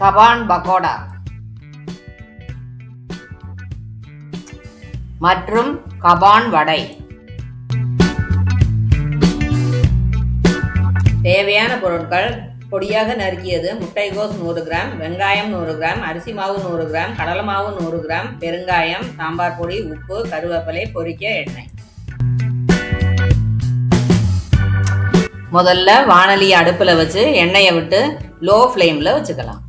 கபான் பக்கோடா மற்றும் கபான் வடை. தேவையான பொருட்கள்: பொடியாக நறுக்கியது முட்டைகோஸ் 100 கிராம், வெங்காயம் 100 கிராம், அரிசி மாவு 100 கிராம், கடலை மாவு 100 கிராம், பெருங்காயம், சாம்பார் பொடி, உப்பு, கருவேப்பிலை, பொரிக்க எண்ணெய். முதல்ல வாணலி அடுப்புல வச்சு எண்ணெயை விட்டு லோ ஃப்ளேம்ல வச்சுக்கலாம்.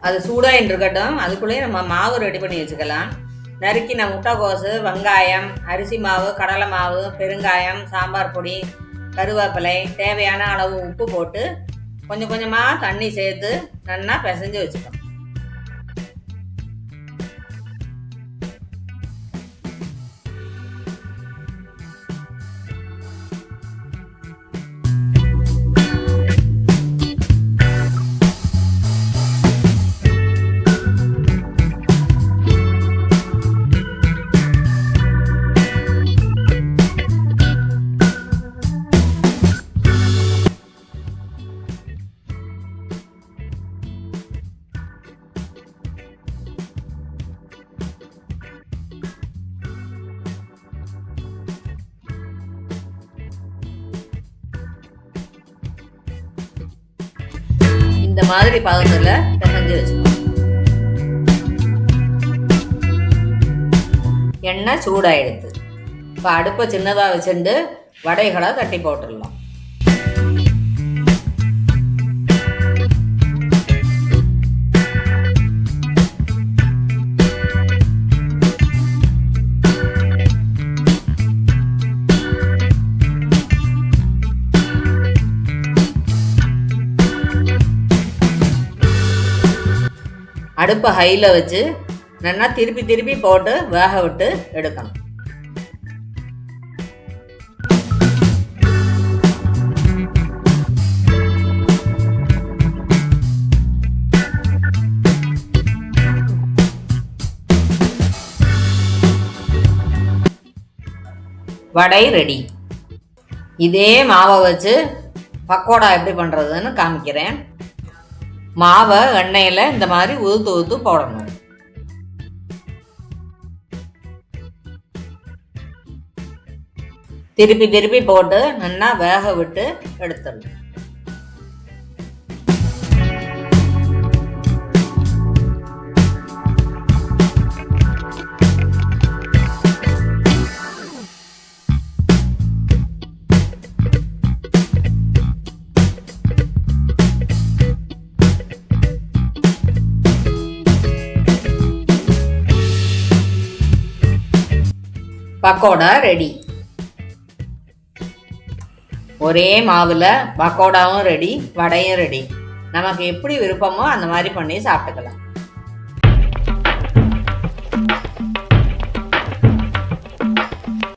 அது சூடாக இருக்கட்டும். அதுக்குள்ளேயே நம்ம மாவு ரெடி பண்ணி வச்சுக்கலாம். நறுக்கின முட்டைக்கோசு, வெங்காயம், அரிசி மாவு, கடலை மாவு, பெருங்காயம், சாம்பார் பொடி, கருவேப்பிலை, தேவையான அளவு உப்பு போட்டு கொஞ்சம் கொஞ்சமாக தண்ணி சேர்த்து நல்லா பிசைஞ்சு வச்சுக்கணும். இந்த மாதிரி பதத்துல பிசைஞ்சு வச்சுக்கணும். எண்ணெய் சூடாயிடுது. இப்போ அடுப்பை சின்னதாக வச்சுட்டு வடைகளை தட்டி போட்டுடலாம். அடுப்பை ஹையில் வச்சு நல்லா திருப்பி திருப்பி போட்டு வேக விட்டு எடுக்கணும். வடை ரெடி. இதே மாவை வச்சு பக்கோடா எப்படி பண்ணுறதுன்னு காமிக்கிறேன். மாவை எண்ணெயில் இந்த மாதிரி உதுத்து போடணும். திருப்பி திருப்பி போட்டு நல்லா வேக விட்டு எடுத்துடணும். பக்கோடா ரெடி. ஒரே மாவில் பக்கோடாவும் ரெடி, வடையும் ரெடி. நமக்கு எப்படி விருப்பமோ அந்த மாதிரி பண்ணி சாப்பிட்டுக்கலாம்.